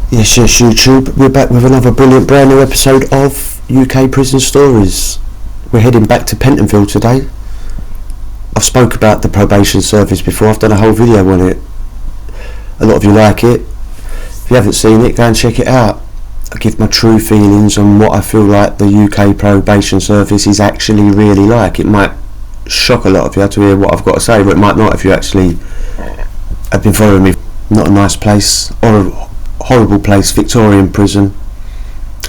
Yes, YouTube, we're back with another brilliant brand new episode of UK Prison Stories. We're heading back to Pentonville today. I've spoke about the probation service before, I've done a whole video on it. A lot of you like it. If you haven't seen it, go and check it out. I give my true feelings on what I feel like the UK probation service is actually really like. It might shock a lot of you to hear what I've got to say, but it might not if you actually have been following me. Not a nice place, or a horrible place, Victorian prison,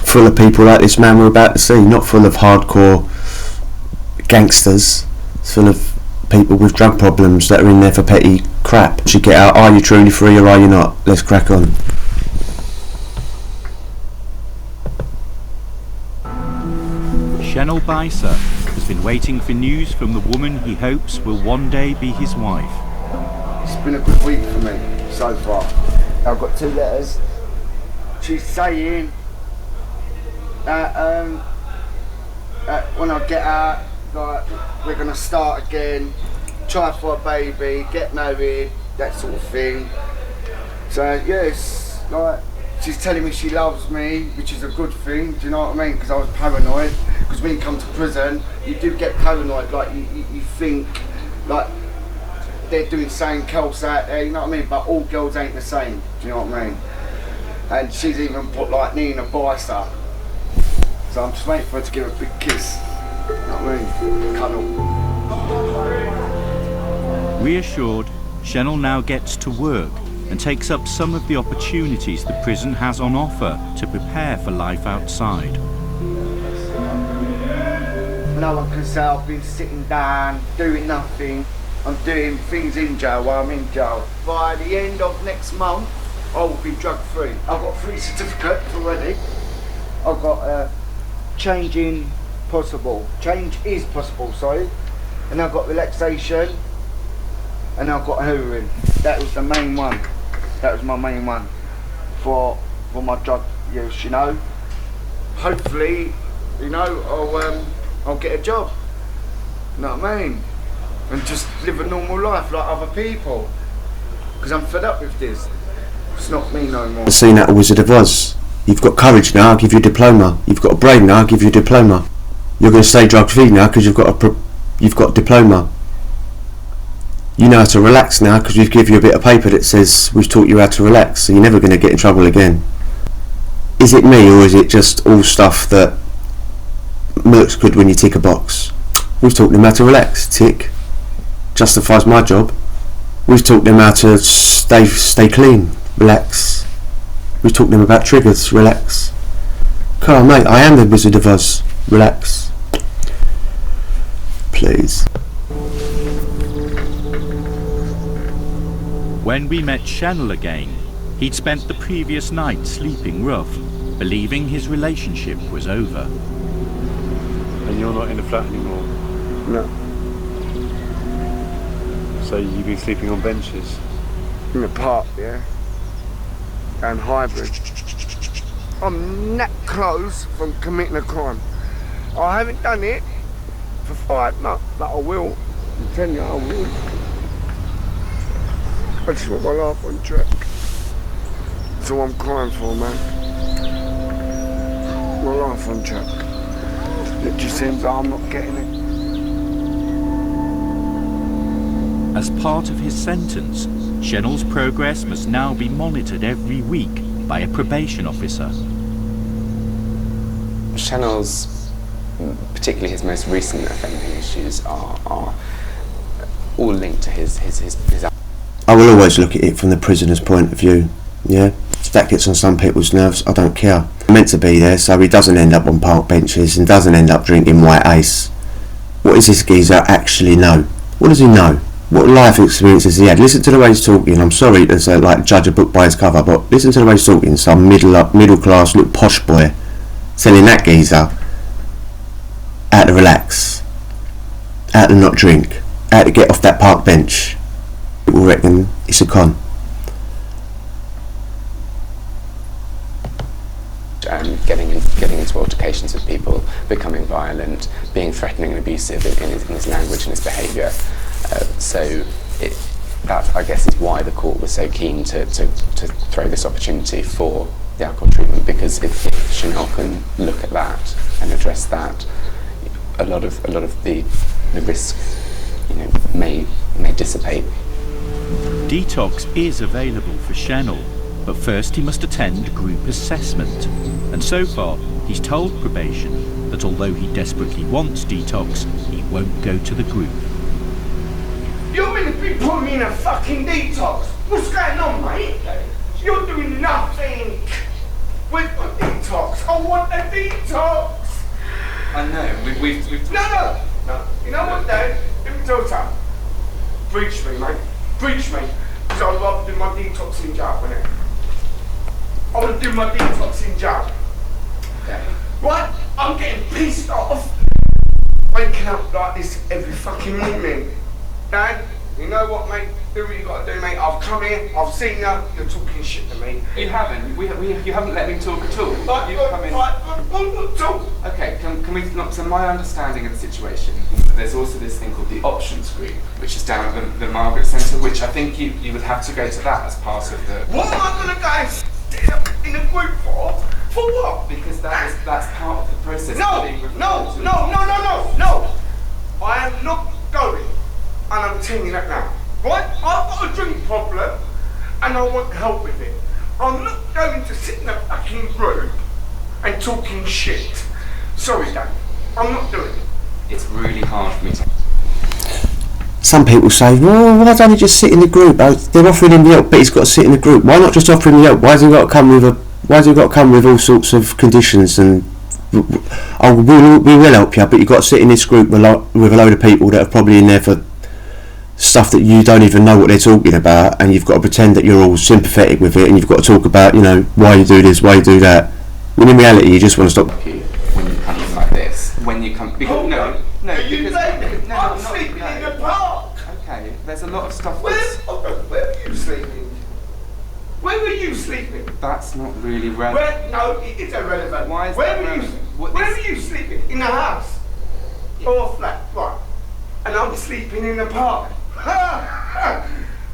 full of people like this man we're about to see, not full of hardcore gangsters. It's full of people with drug problems that are in there for petty crap. Once you get out, are you truly free or are you not? Let's crack on. Shenel Bicer has been waiting for news from the woman he hopes will one day be his wife. It's been a good week for me so far. I've got 2 letters. She's saying that when I get out, like, we're gonna start again, try for a baby, get married, that sort of thing. So yes, like, she's telling me she loves me, which is a good thing. Do you know what I mean? Because I was paranoid. Because when you come to prison, you do get paranoid. Like you think like they're doing something else out there. You know what I mean? But all girls ain't the same. Do you know what I mean? And she's even put like knee in a bicer. So I'm just waiting for her to give a big kiss. You know what I mean? Cuddle. Reassured, Shenel now gets to work and takes up some of the opportunities the prison has on offer to prepare for life outside. No one can say I've been sitting down, doing nothing. I'm doing things in jail while I'm in jail. By the end of next month, I will be drug free. I've got 3 certificates already. I've got change is possible, sorry. And I've got relaxation, and I've got heroin. That was the main one. That was my main one for my drug use, you know. Hopefully, you know, I'll get a job. You know what I mean? And just live a normal life like other people. Because I'm fed up with this. It's not me no more. I've seen that Wizard of Oz. You've got courage now, I'll give you a diploma. You've got a brain now, I'll give you a diploma. You're going to stay drug free now because you've got a diploma. You know how to relax now because we've given you a bit of paper that says we've taught you how to relax, so you're never going to get in trouble again. Is it me, or is it just all stuff that looks good when you tick a box? We've taught them how to relax, tick. Justifies my job. We've taught them how to stay clean, relax. We've taught them about triggers, relax. Come on mate, I am the Wizard of Oz, relax. Please. When we met Shenel again, he'd spent the previous night sleeping rough, believing his relationship was over. And you're not in the flat anymore? No. So you've been sleeping on benches? In the park, yeah. And hybrid. I'm that close from committing a crime. I haven't done it for 5 months, but I will. I'm telling you, I will. I just want my life on track. That's all I'm crying for, man. My life on track. It just seems like I'm not getting it. As part of his sentence, Shenel's progress must now be monitored every week by a probation officer. Shenel's, particularly his most recent offending issues, are all linked to his I will always look at it from the prisoner's point of view, yeah? If that gets on some people's nerves, I don't care. He's meant to be there so he doesn't end up on park benches and doesn't end up drinking white ace. What does this geezer actually know? What does he know? What life experience has he had? Listen to the way he's talking. I'm sorry to say, like, judge a book by its cover, but listen to the way he's talking. Some middle class, little posh boy telling that geezer how to relax, how to not drink, how to get off that park bench. People reckon it's a con. Getting into altercations with people, becoming violent, being threatening and abusive in his language and his behaviour. So that, I guess, is why the court was so keen to throw this opportunity for the alcohol treatment, because if Chanel can look at that and address that, a lot of the risk, may dissipate. Detox is available for Chanel, but first he must attend group assessment. And so far, he's told probation that although he desperately wants detox, he won't go to the group. You're going to be putting me in a fucking detox. What's going on, mate? You're doing nothing with my detox. I want a detox. I know. We've No. You know what, Dad? Let me tell you something. Breach me, mate. Breach me. Because I'd rather do my detox in jail, innit? I want to do my detox in jail. Okay. Right? I'm getting pissed off waking up like this every fucking morning. Dad, you know what, mate? Do what you got to do, mate. I've come here, I've seen you, you're talking shit to me. You haven't. You haven't let me talk at all. Like, You've come in. talk. Okay, can we not? So my understanding of the situation, there's also this thing called the options group, which is down at the Margaret Centre, which I think you would have to go to that as part of the. What am I going to go and sit in a group for? For what? Because that's part of the process. No. of being referred to. No. I am not going, and I'm telling you that now. Right? I've got a drink problem, and I want help with it. I'm not going to sit in a fucking group and talking shit. Sorry, Dad. I'm not doing it. It's really hard for me to. Some people say, well, why don't he just sit in the group? They're offering him the help, but he's got to sit in the group. Why not just offer him the help? Why has he got to come with all sorts of conditions and we will help you, but you've got to sit in this group with a load of people that are probably in there for stuff that you don't even know what they're talking about, and you've got to pretend that you're all sympathetic with it, and you've got to talk about, why you do this, why you do that. When in reality, you just want to stop. When you come in like this, when you come, because, no, Are you because blaming? no, I'm not- sleeping no. in the park. Okay, there's a lot of stuff. Where were you sleeping? Where were you sleeping? That's not really relevant. No, it is irrelevant. Why is where that were you? relevant? What Where is- were you sleeping? In the house or a flat? Right. And I'm sleeping in the park.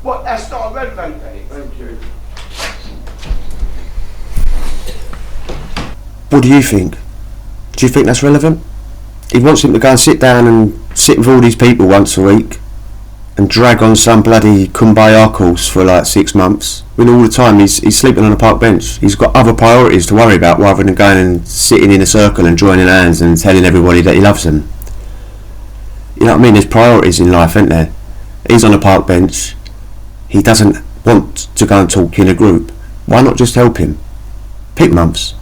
What? That's not relevant. Thank you. What do you think? Do you think that's relevant? He wants him to go and sit down and sit with all these people once a week and drag on some bloody kumbaya course for like 6 months, when all the time he's sleeping on a park bench. He's got other priorities to worry about rather than going and sitting in a circle and joining hands and telling everybody that he loves them. You know what I mean? There's priorities in life, isn't there? He's on a park bench. He doesn't want to go and talk in a group. Why not just help him? Pick months.